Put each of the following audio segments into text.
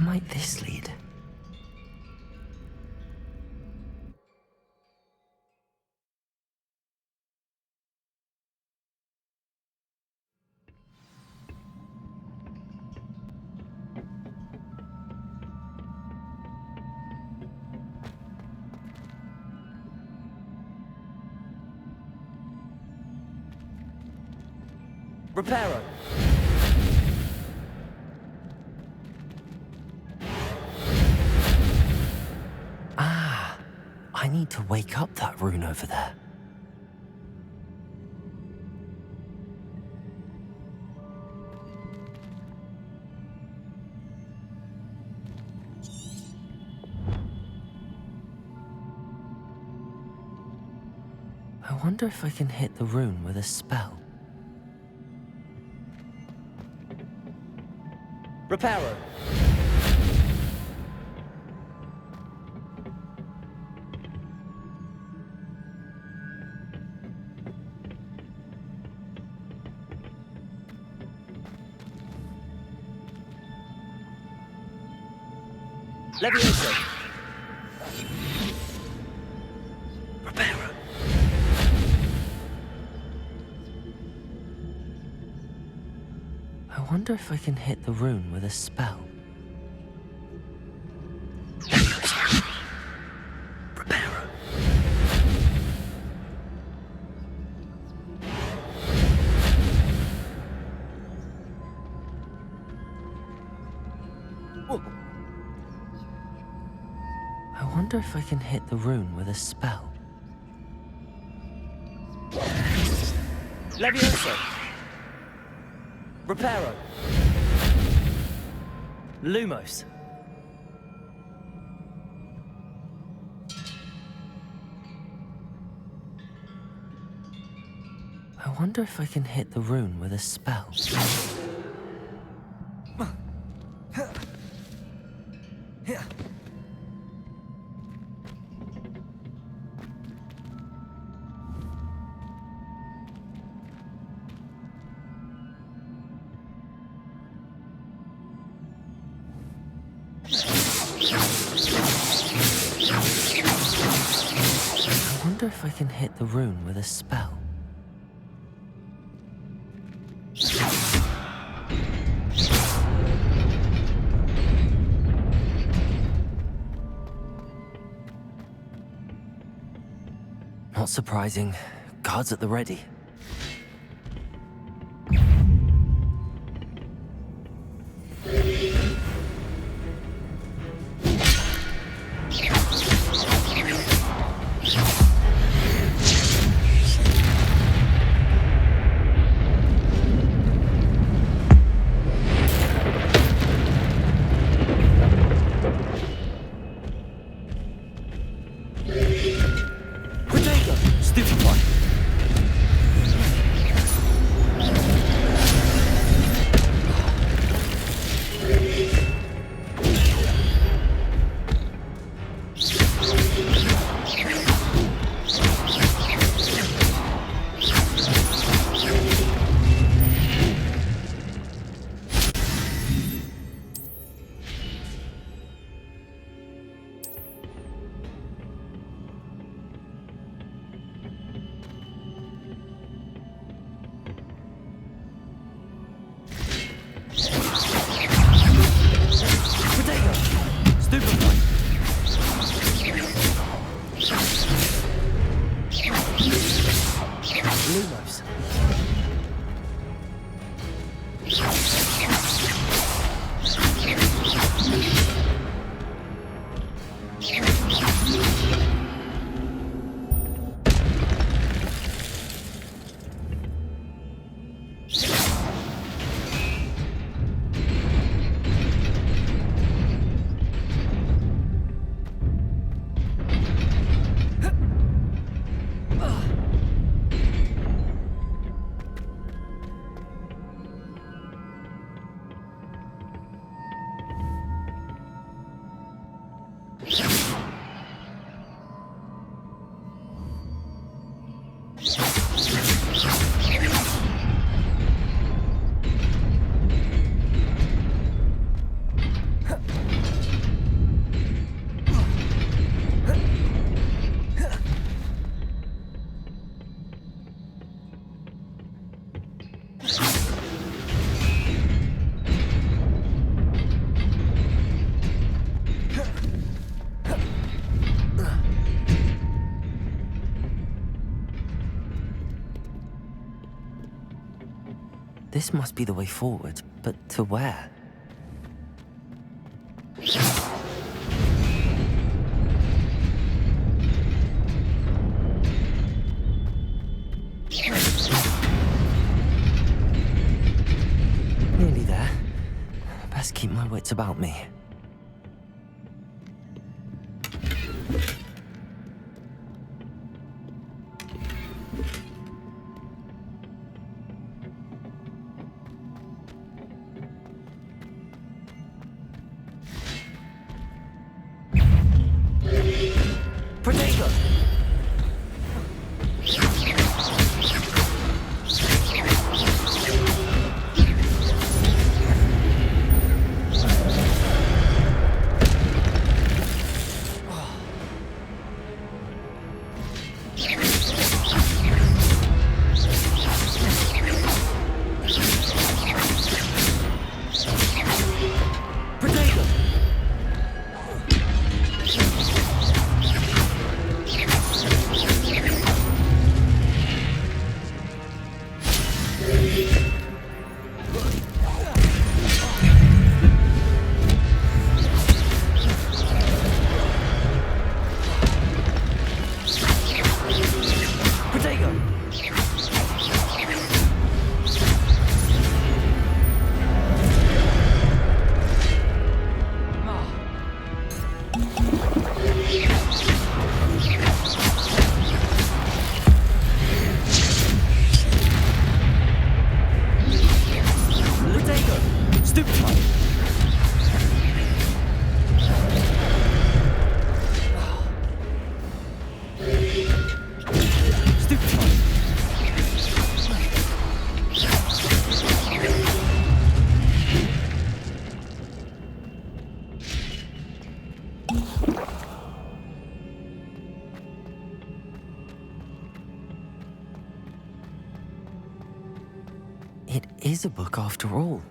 might this lead? Reparo. Ah, I need to wake up that rune over there. I wonder if I can hit the rune with a spell. Reparo. Levioso. Reparo. I wonder if I can hit the rune with a spell. Reparo. I wonder if I can hit the rune with a spell. Levioso. Reparo. Lumos. I wonder if I can hit the rune with a spell. I wonder if I can hit the rune with a spell. Not surprising. Guards at the ready. Stupefy. This must be the way forward, but to where? Nearly there. Best keep my wits about me. Protego! Protego! Protego! Protego! Stupefy! Stupefy! It is a book after all.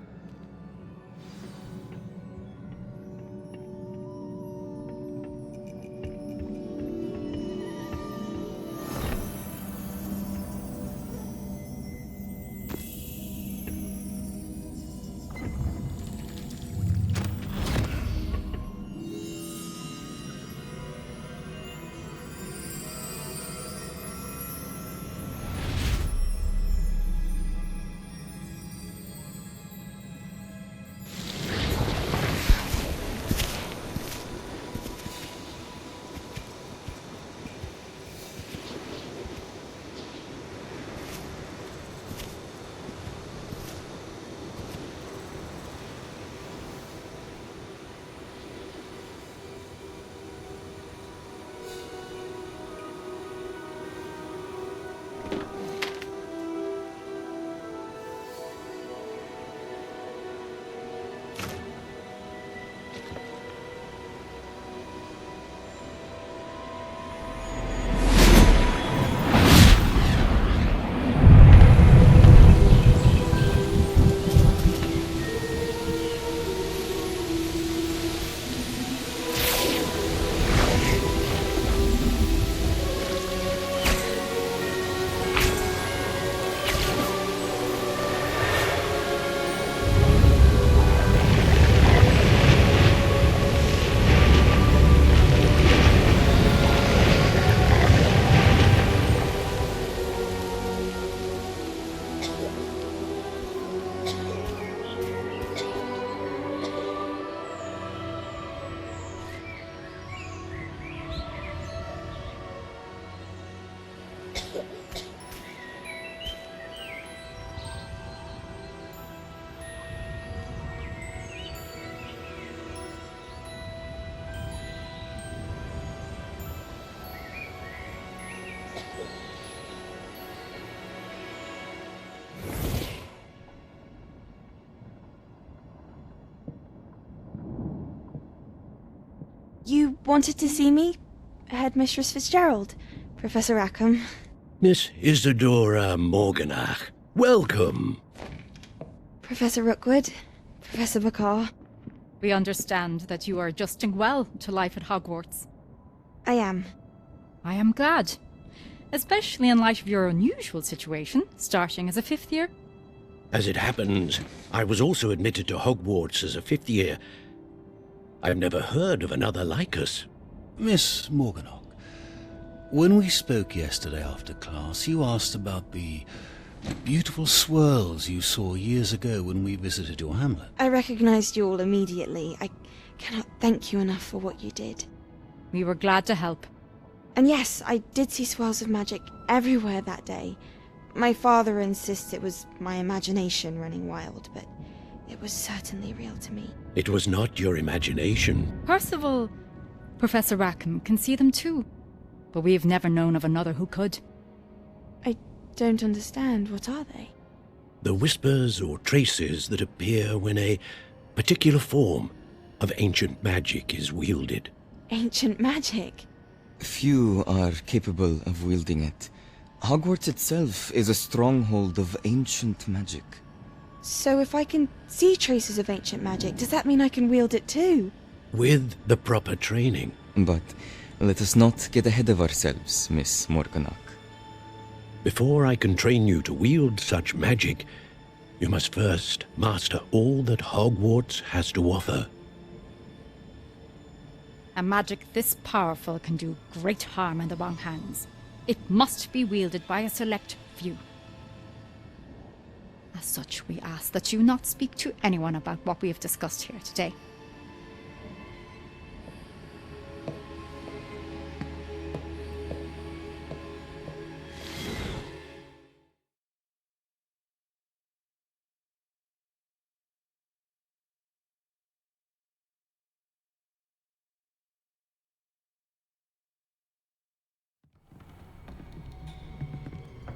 You wanted to see me? Headmistress Fitzgerald, Professor Rackham. Miss Isadora Morganach, welcome. Professor Rookwood, Professor Bacar. We understand that you are adjusting well to life at Hogwarts. I am. I am glad. Especially in light of your unusual situation, starting as a fifth year. As it happens, I was also admitted to Hogwarts as a fifth year. I've never heard of another like us. Miss Morganach, when we spoke yesterday after class, you asked about the beautiful swirls you saw years ago when we visited your hamlet. I recognized you all immediately. I cannot thank you enough for what you did. We were glad to help. And yes, I did see swirls of magic everywhere that day. My father insists it was my imagination running wild, but it was certainly real to me. It was not your imagination. Percival, Professor Rackham can see them too. But we've never known of another who could. I don't understand. What are they? The whispers or traces that appear when a particular form of ancient magic is wielded. Ancient magic? Few are capable of wielding it. Hogwarts itself is a stronghold of ancient magic. So if I can see traces of ancient magic, does that mean I can wield it too? With the proper training. But let us not get ahead of ourselves, Miss Morganach. Before I can train you to wield such magic, you must first master all that Hogwarts has to offer. A magic this powerful can do great harm in the wrong hands. It must be wielded by a select few. As such, we ask that you not speak to anyone about what we have discussed here today.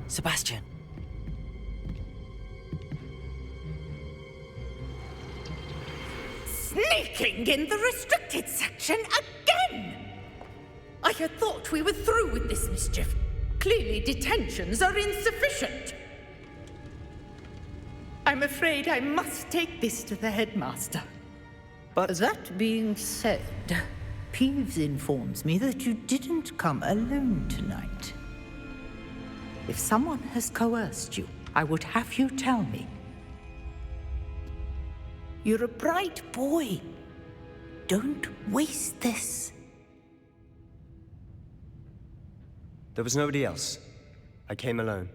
Sebastian. Sneaking in the restricted section again! I had thought we were through with this mischief. Clearly detentions are insufficient. I'm afraid I must take this to the headmaster. But that being said, Peeves informs me that you didn't come alone tonight. If someone has coerced you, I would have you tell me. You're a bright boy. Don't waste this. There was nobody else. I came alone.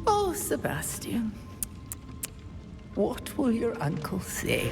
Oh, Sebastian. What will your uncle say?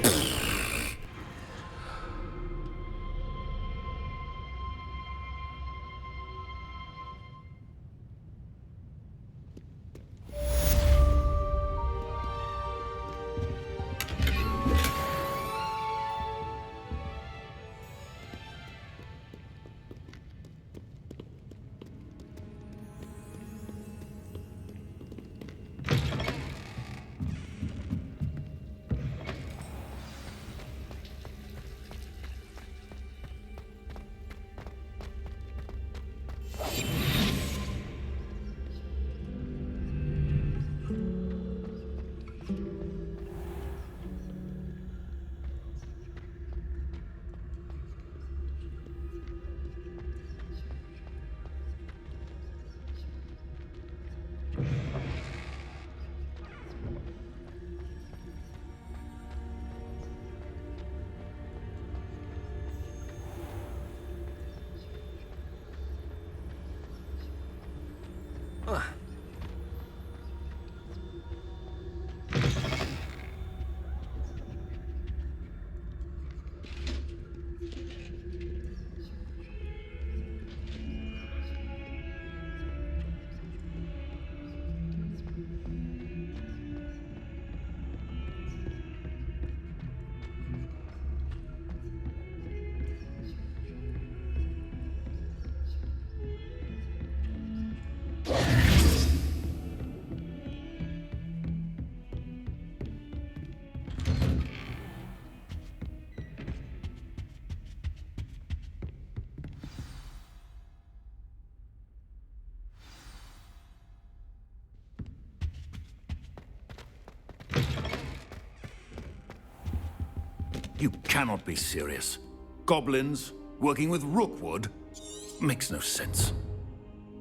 You cannot be serious. Goblins working with Rookwood? Makes no sense.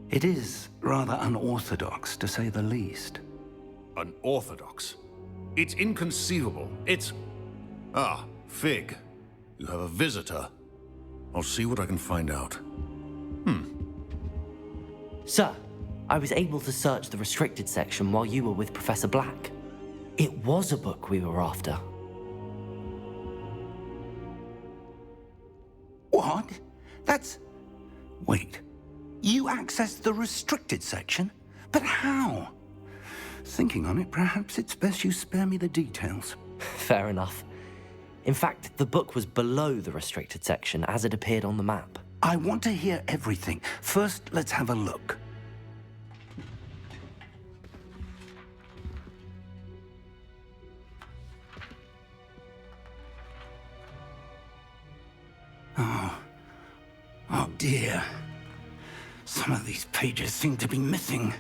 It is rather unorthodox, to say the least. Unorthodox. It's inconceivable. It's... Ah, Fig. You have a visitor. I'll see what I can find out. Sir, I was able to search the restricted section while you were with Professor Black. It was a book we were after. What? That's... Wait. You accessed the restricted section? But how? Thinking on it, perhaps it's best you spare me the details. Fair enough. In fact, the book was below the restricted section as it appeared on the map. I want to hear everything. First, let's have a look. Oh dear. Some of these pages seem to be missing.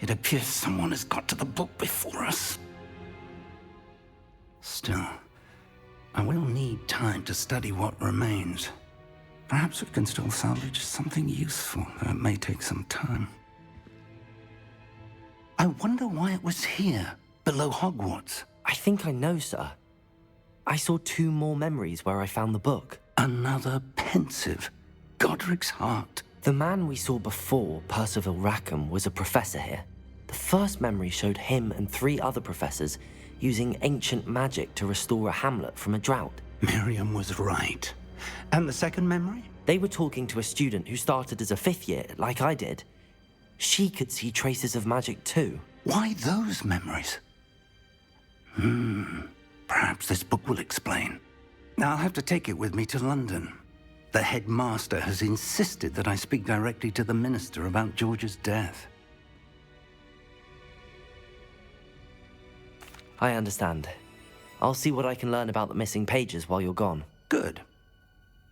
It appears someone has got to the book before us. Still, I will need time to study what remains. Perhaps we can still salvage something useful, though it may take some time. I wonder why it was here, below Hogwarts. I think I know, sir. I saw 2 more memories where I found the book. Another pensive. Godric's heart. The man we saw before, Percival Rackham, was a professor here. The first memory showed him and 3 other professors using ancient magic to restore a hamlet from a drought. Miriam was right. And the second memory? They were talking to a student who started as a 5th year, like I did. She could see traces of magic too. Why those memories? Perhaps this book will explain. Now I'll have to take it with me to London. The headmaster has insisted that I speak directly to the minister about George's death. I understand. I'll see what I can learn about the missing pages while you're gone. Good.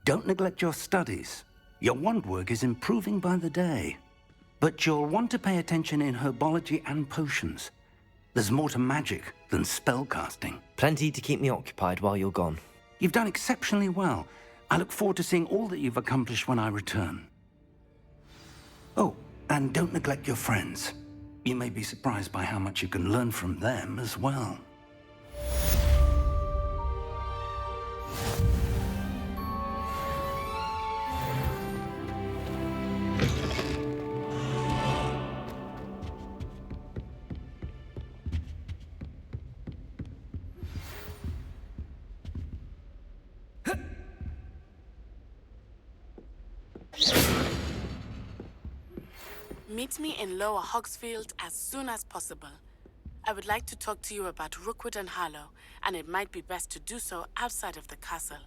Don't neglect your studies. Your wand work is improving by the day. But you'll want to pay attention in herbology and potions. There's more to magic than spellcasting. Plenty to keep me occupied while you're gone. You've done exceptionally well. I look forward to seeing all that you've accomplished when I return. Oh, and don't neglect your friends. You may be surprised by how much you can learn from them as well. Meet me in Lower Hogsfield as soon as possible. I would like to talk to you about Rookwood and Harlow, and it might be best to do so outside of the castle.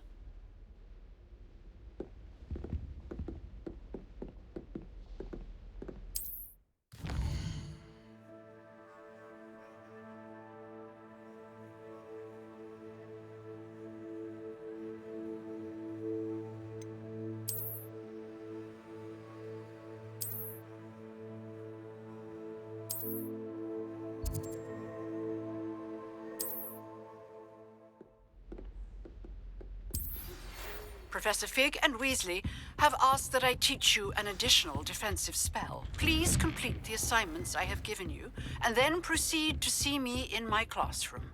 Professor Fig and Weasley have asked that I teach you an additional defensive spell. Please complete the assignments I have given you, and then proceed to see me in my classroom.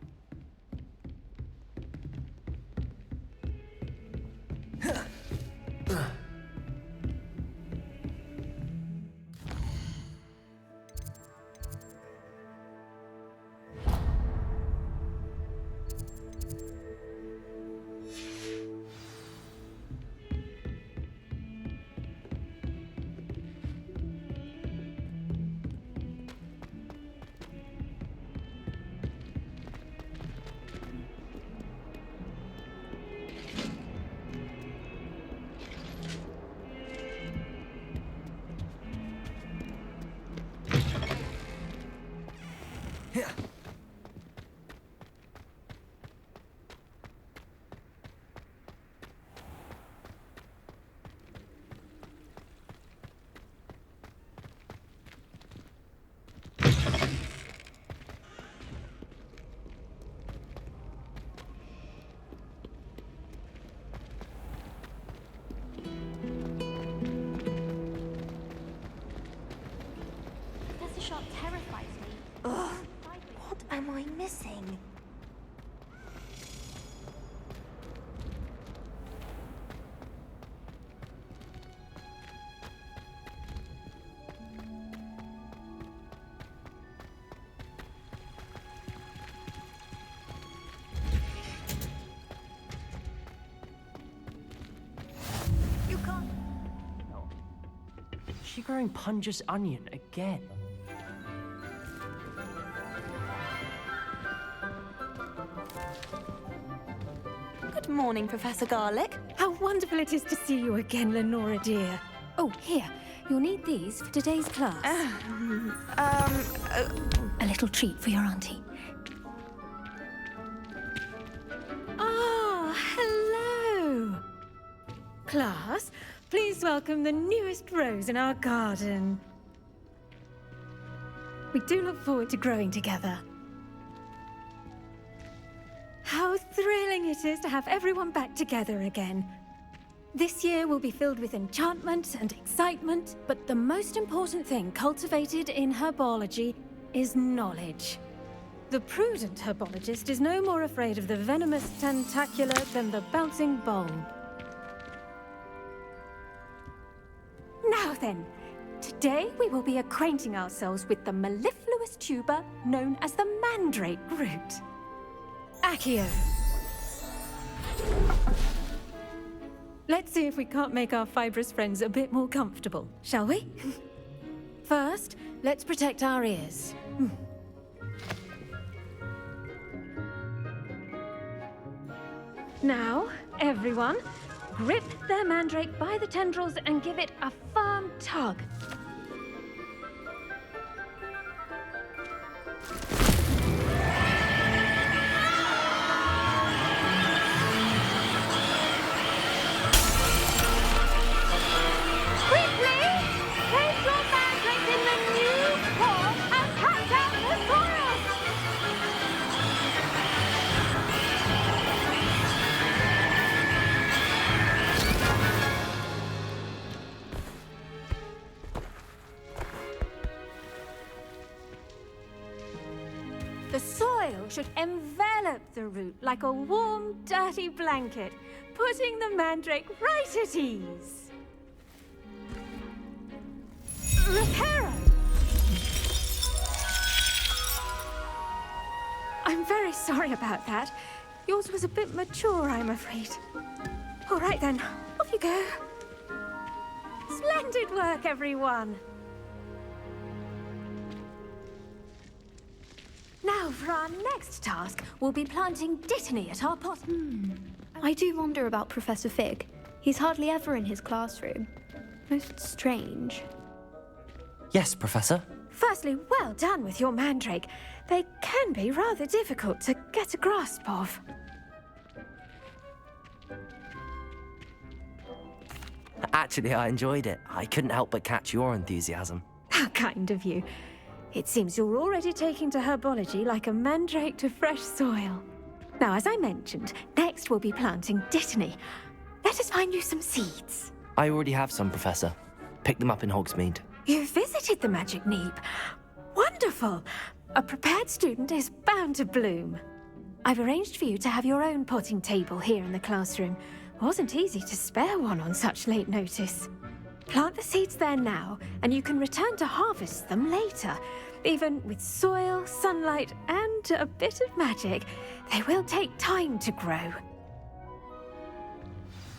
Professor Sharp terrifies me. Ugh. am I missing? You can't. No. Is she growing Punja's onion again? Good morning, Professor Garlick. How wonderful it is to see you again, Lenora dear. Oh, here. You'll need these for today's class. A little treat for your auntie. Ah, hello. Class, please welcome the newest rose in our garden. We do look forward to growing together. How thrilling it is to have everyone back together again. This year will be filled with enchantment and excitement, but the most important thing cultivated in herbology is knowledge. The prudent herbologist is no more afraid of the venomous tentacula than the bouncing bowl. Now then, today we will be acquainting ourselves with the mellifluous tuber known as the mandrake root. Accio. Let's see if we can't make our fibrous friends a bit more comfortable, shall we? First, let's protect our ears. Now, everyone, grip their mandrake by the tendrils and give it a firm tug. The soil should envelop the root like a warm, dirty blanket, putting the mandrake right at ease. Reparo! I'm very sorry about that. Yours was a bit mature, I'm afraid. All right then, off you go. Splendid work, everyone. Now, for our next task, we'll be planting Dittany at our pot. I do wonder about Professor Fig. He's hardly ever in his classroom. Most strange. Yes, Professor. Firstly, well done with your mandrake. They can be rather difficult to get a grasp of. Actually, I enjoyed it. I couldn't help but catch your enthusiasm. How kind of you. It seems you're already taking to herbology like a mandrake to fresh soil. Now, as I mentioned, next we'll be planting Dittany. Let us find you some seeds. I already have some, Professor. Picked them up in Hogsmeade. You visited the Magic Neep. Wonderful! A prepared student is bound to bloom. I've arranged for you to have your own potting table here in the classroom. Wasn't easy to spare one on such late notice. Plant the seeds there now, and you can return to harvest them later. Even with soil, sunlight, and a bit of magic, they will take time to grow.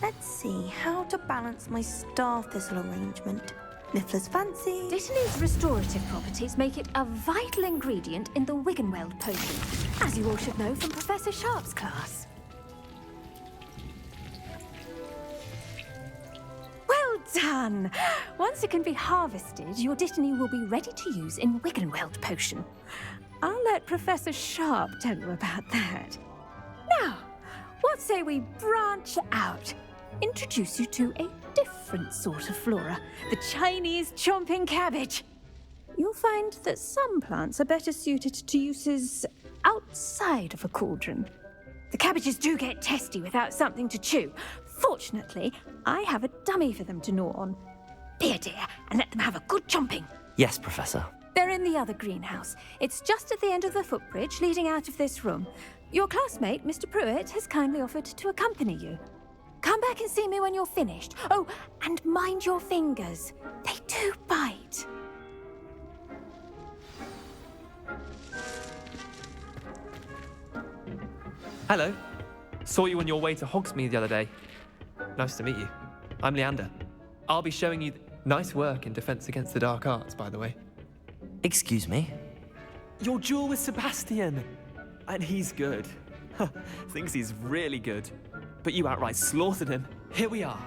Let's see how to balance my star thistle arrangement. Niffler's fancy. Dittany's restorative properties make it a vital ingredient in the Wiggenweld potion, as you all should know from Professor Sharp's class. Well done! Once it can be harvested, your Dittany will be ready to use in Wiggenweld potion. I'll let Professor Sharp tell you about that. Now, what say we branch out? Introduce you to a different sort of flora, the Chinese chomping cabbage. You'll find that some plants are better suited to uses outside of a cauldron. The cabbages do get testy without something to chew. Fortunately, I have a dummy for them to gnaw on. Be a dear and let them have a good chomping. Yes, Professor. They're in the other greenhouse. It's just at the end of the footbridge leading out of this room. Your classmate, Mr. Pruitt, has kindly offered to accompany you. Come back and see me when you're finished. Oh, and mind your fingers. They do bite. Hello. Saw you on your way to Hogsmeade the other day. Nice to meet you. I'm Leander. I'll be showing you... Nice work in Defense Against the Dark Arts, by the way. Excuse me? Your duel with Sebastian. And he's good. Thinks he's really good. But you outright slaughtered him. Here we are.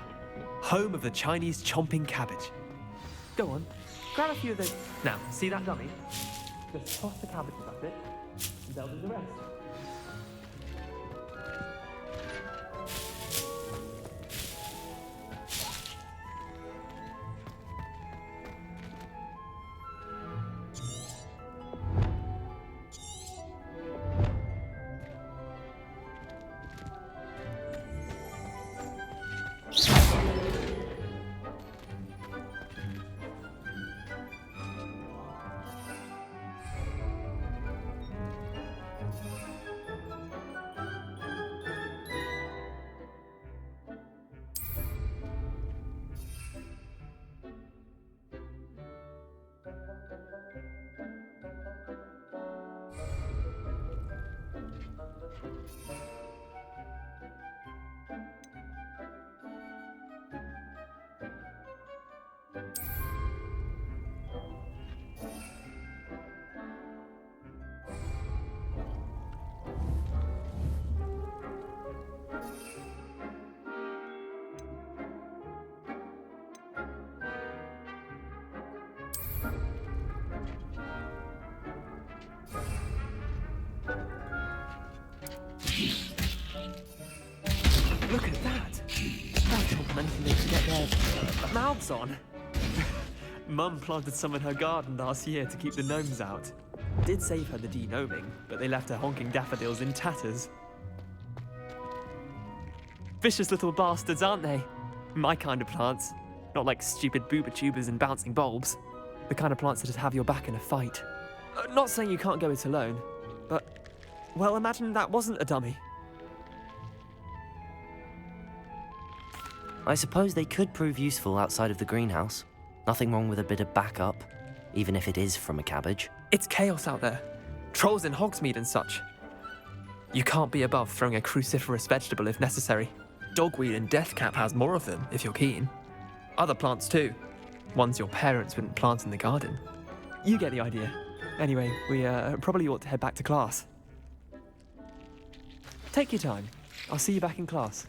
Home of the Chinese chomping cabbage. Go on. Grab a few of those. Now, see that dummy? Just toss the cabbages at it, and they'll do the rest. Look at that! I don't want anything they can get their mouths on. Mum planted some in her garden last year to keep the gnomes out. Did save her the de-gnoming, but they left her honking daffodils in tatters. Vicious little bastards, aren't they? My kind of plants. Not like stupid booba tubers and bouncing bulbs. The kind of plants that just have your back in a fight. Not saying you can't go it alone, but... Well, imagine that wasn't a dummy. I suppose they could prove useful outside of the greenhouse. Nothing wrong with a bit of backup, even if it is from a cabbage. It's chaos out there. Trolls in Hogsmeade and such. You can't be above throwing a cruciferous vegetable if necessary. Dogweed and deathcap has more of them, if you're keen. Other plants too. Ones your parents wouldn't plant in the garden. You get the idea. Anyway, we probably ought to head back to class. Take your time. I'll see you back in class.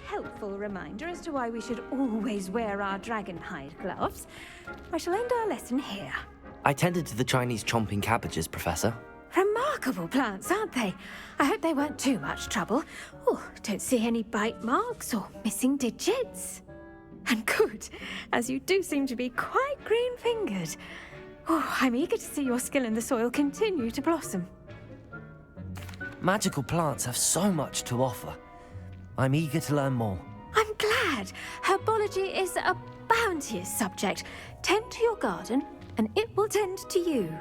Helpful reminder as to why we should always wear our dragonhide gloves. I shall end our lesson here. I tended to the Chinese chomping cabbages, Professor. Remarkable plants, aren't they? I hope they weren't too much trouble. Oh, don't see any bite marks or missing digits. And good, as you do seem to be quite green-fingered. Oh, I'm eager to see your skill in the soil continue to blossom. Magical plants have so much to offer. I'm eager to learn more. I'm glad. Herbology is a bounteous subject. Tend to your garden, and it will tend to you.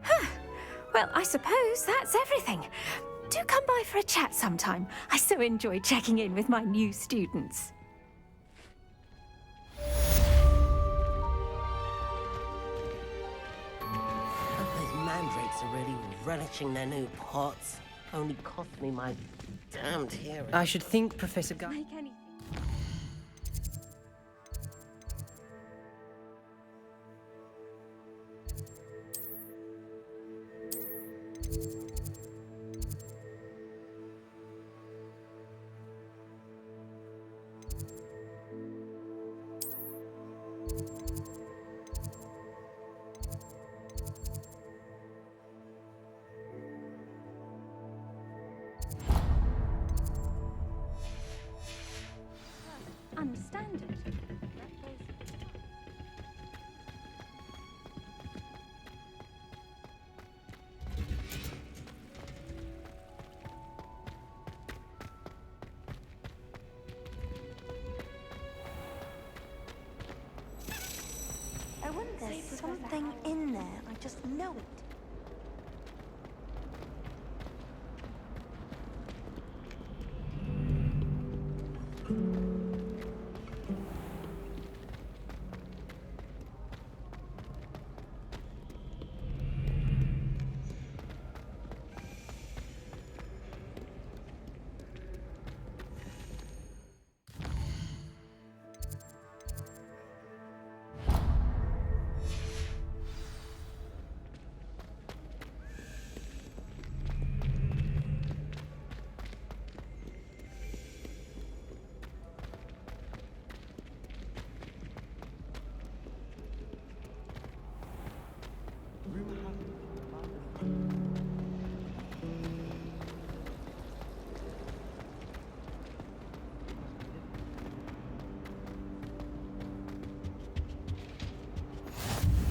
Huh. Well, I suppose that's everything. Do come by for a chat sometime. I so enjoy checking in with my new students. Those mandrakes are really relishing their new pots. Only cost me my damned hearing. I should think, Professor Guy. Make anything. I wonder there's something in there. I just know it.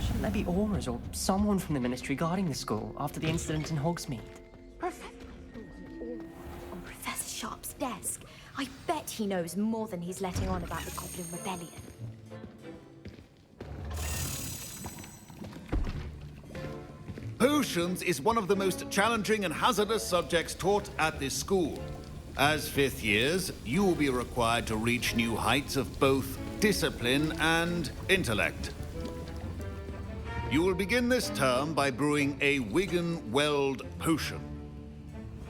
Shouldn't there be Aurors or someone from the Ministry guarding the school after the incident in Hogsmeade? On Professor Sharp's desk. I bet he knows more than he's letting on about the Goblin Rebellion. Potions is one of the most challenging and hazardous subjects taught at this school. As fifth years, you will be required to reach new heights of both discipline and intellect. You will begin this term by brewing a Wiggenweld potion.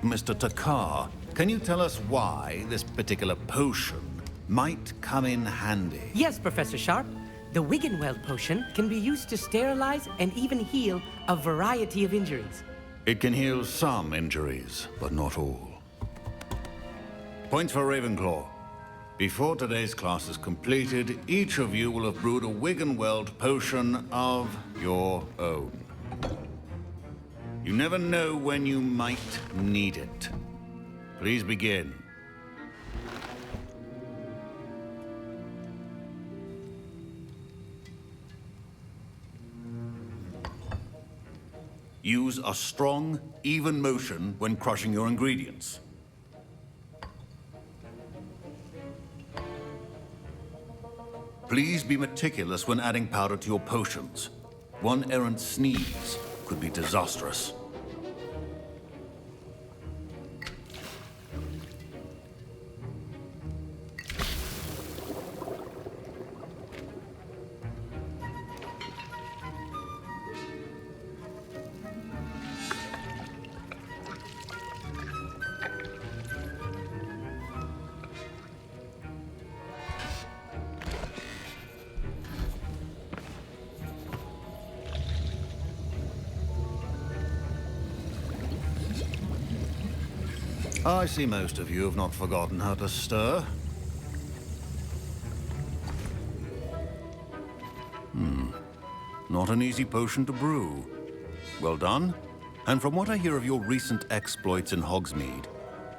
Mr. Takar, can you tell us why this particular potion might come in handy? Yes, Professor Sharp. The Wiggenweld potion can be used to sterilize and even heal a variety of injuries. It can heal some injuries, but not all. Points for Ravenclaw. Before today's class is completed, each of you will have brewed a Wiggenweld potion of your own. You never know when you might need it. Please begin. Use a strong, even motion when crushing your ingredients. Please be meticulous when adding powder to your potions. One errant sneeze could be disastrous. I see most of you have not forgotten how to stir. Not an easy potion to brew. Well done. And from what I hear of your recent exploits in Hogsmeade,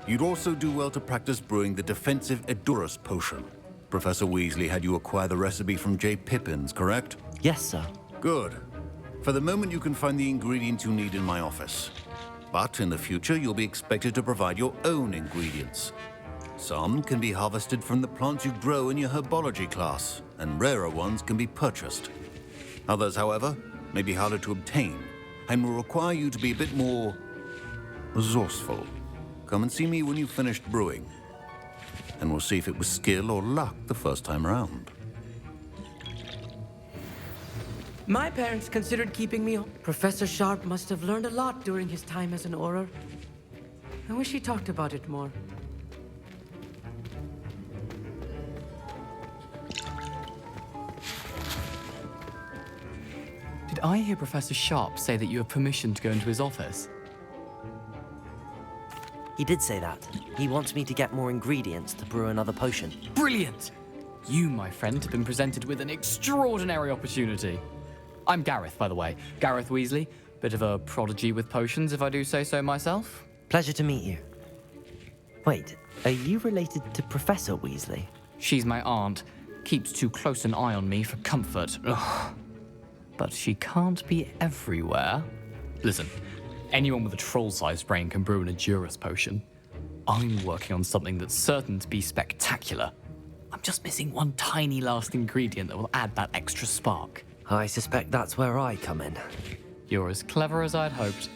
you'd also do well to practice brewing the defensive Edurus potion. Professor Weasley had you acquire the recipe from J. Pippins, correct? Yes, sir. Good. For the moment, you can find the ingredients you need in my office. But in the future, you'll be expected to provide your own ingredients. Some can be harvested from the plants you grow in your herbology class, and rarer ones can be purchased. Others, however, may be harder to obtain, and will require you to be a bit more resourceful. Come and see me when you've finished brewing, and we'll see if it was skill or luck the first time around. My parents considered keeping me home. Professor Sharp must have learned a lot during his time as an Auror. I wish he talked about it more. Did I hear Professor Sharp say that you have permission to go into his office? He did say that. He wants me to get more ingredients to brew another potion. Brilliant! You, my friend, have been presented with an extraordinary opportunity. I'm Gareth, by the way. Gareth Weasley. Bit of a prodigy with potions, if I do say so myself. Pleasure to meet you. Wait, are you related to Professor Weasley? She's my aunt. keeps too close an eye on me for comfort. Ugh. But she can't be everywhere. Listen, anyone with a troll-sized brain can brew an Edurus potion. I'm working on something that's certain to be spectacular. I'm just missing one tiny last ingredient that will add that extra spark. I suspect that's where I come in. You're as clever as I'd hoped.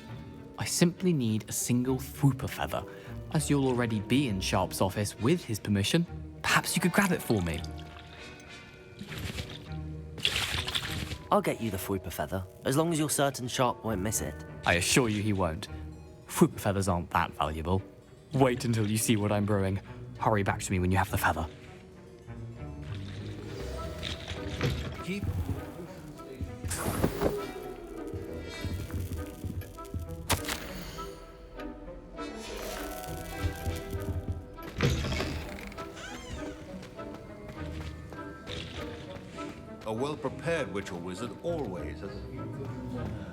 I simply need a single Fwooper feather. As you'll already be in Sharp's office with his permission, perhaps you could grab it for me. I'll get you the Fwooper feather, as long as you're certain Sharp won't miss it. I assure you he won't. Fwooper feathers aren't that valuable. Wait until you see what I'm brewing. Hurry back to me when you have the feather. Keep... A well-prepared witch or wizard always has a few things in their hand.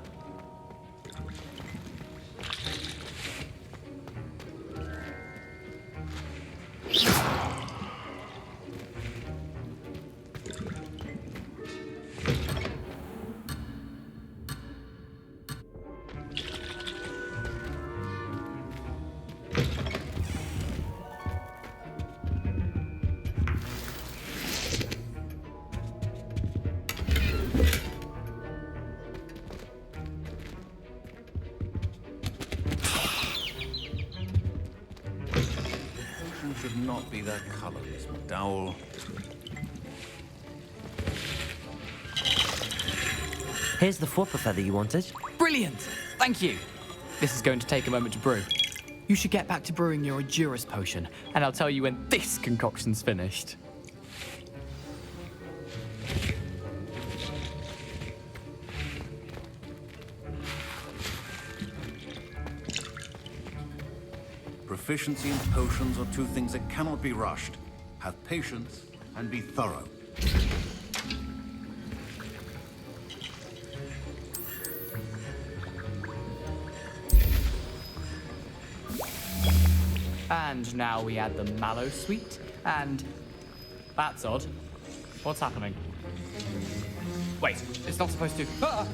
Should not be that color, Miss McDowell. Here's the Fwooper feather you wanted. Brilliant! Thank you! This is going to take a moment to brew. You should get back to brewing your Edurus potion, and I'll tell you when this concoction's finished. Proficiency in potions are two things that cannot be rushed. Have patience and be thorough. And now we add the mallow sweet, and... That's odd. What's happening? Wait, it's not supposed to... Ah!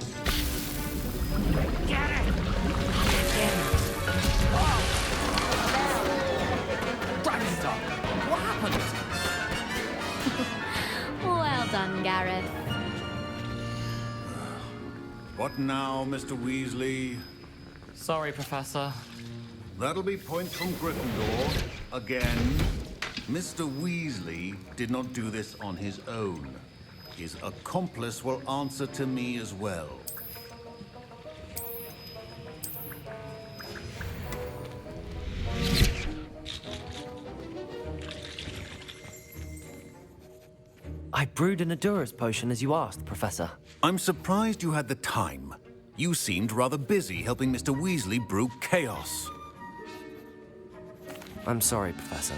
Get it! Get it! Oh! Dragonstone! What happened? Well done, Gareth. What now, Mr. Weasley? Sorry, Professor. That'll be points from Gryffindor. Again. Mr. Weasley did not do this on his own. His accomplice will answer to me as well. I brewed an Edurus potion as you asked, Professor. I'm surprised you had the time. You seemed rather busy helping Mr. Weasley brew chaos. I'm sorry, Professor.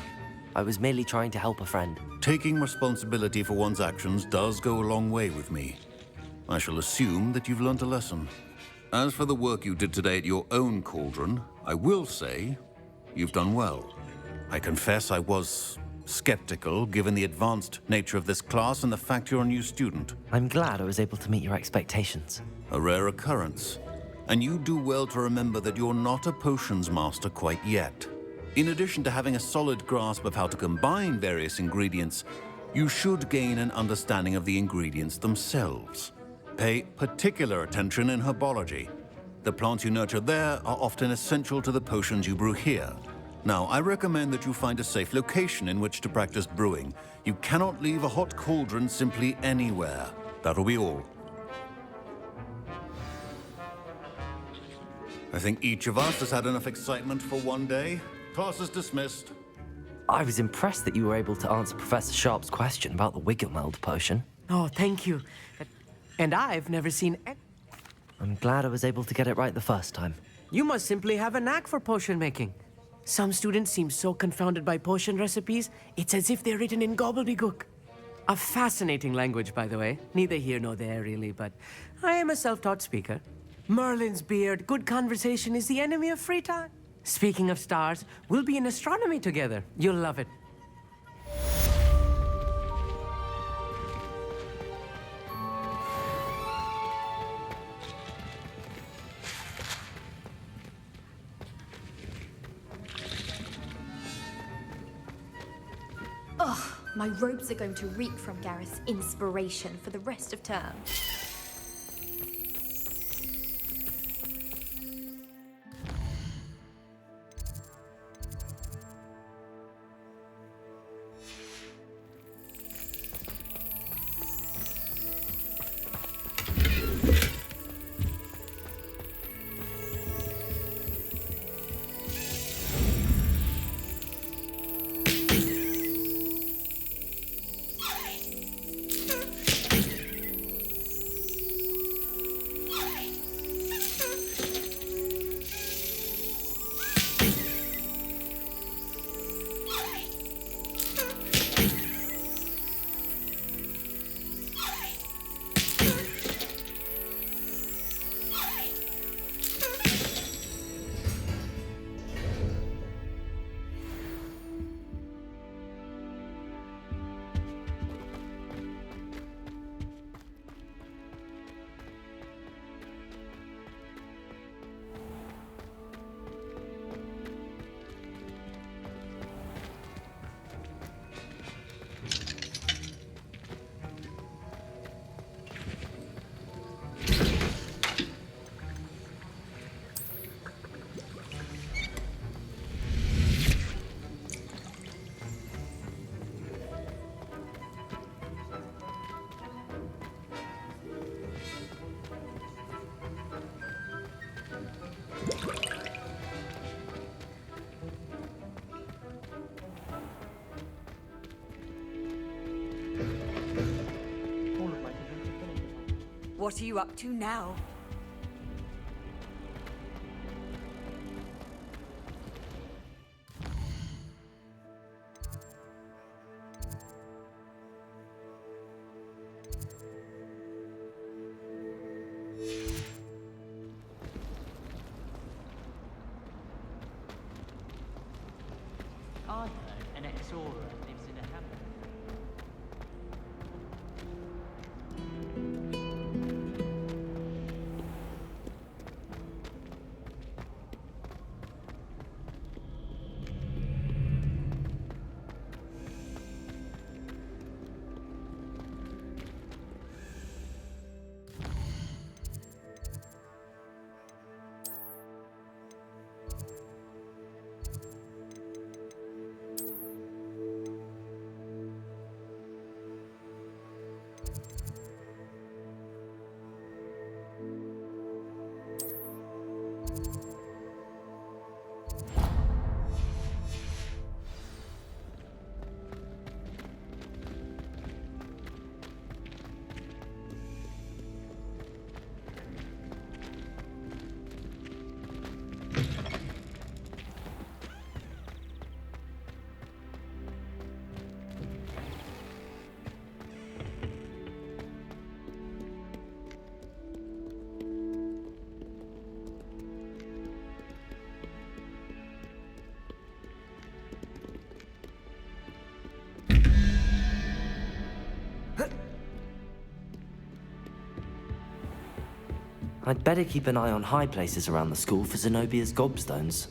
I was merely trying to help a friend. Taking responsibility for one's actions does go a long way with me. I shall assume that you've learnt a lesson. As for the work you did today at your own cauldron, I will say you've done well. I confess I was skeptical, given the advanced nature of this class and the fact you're a new student. I'm glad I was able to meet your expectations. A rare occurrence. And you do well to remember that you're not a potions master quite yet. In addition to having a solid grasp of how to combine various ingredients, you should gain an understanding of the ingredients themselves. Pay particular attention in herbology. The plants you nurture there are often essential to the potions you brew here. Now, I recommend that you find a safe location in which to practice brewing. You cannot leave a hot cauldron simply anywhere. That'll be all. I think each of us has had enough excitement for one day. Class is dismissed. I was impressed that you were able to answer Professor Sharp's question about the Wiggenweld potion. Oh, thank you. And I've never seen... I'm glad I was able to get it right the first time. You must simply have a knack for potion making. Some students seem so confounded by potion recipes, it's as if they're written in gobbledygook. A fascinating language, by the way. Neither here nor there, really, but I am a self-taught speaker. Merlin's beard, good conversation is the enemy of free time. Speaking of stars, we'll be in astronomy together. You'll love it. My robes are going to reek from Gareth's inspiration for the rest of term. What are you up to now? I heard an ex-aura lives in a hamlet. I'd better keep an eye on high places around the school for Zenobia's gobstones.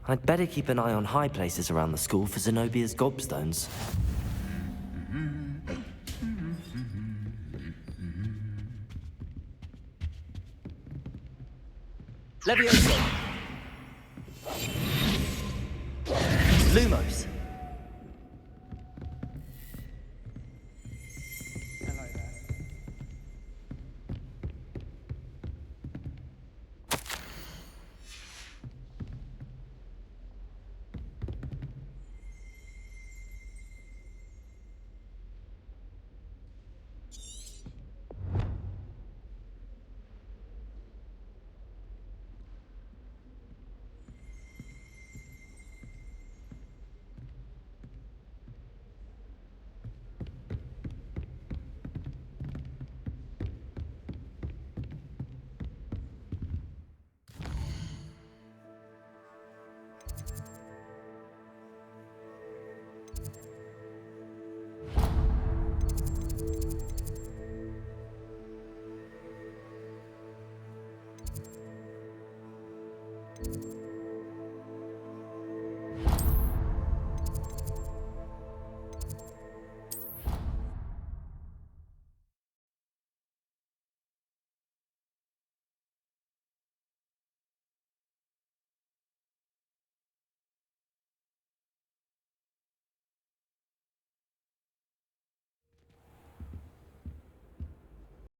I'd better keep an eye on high places around the school for Zenobia's gobstones. Levioso! Lumos!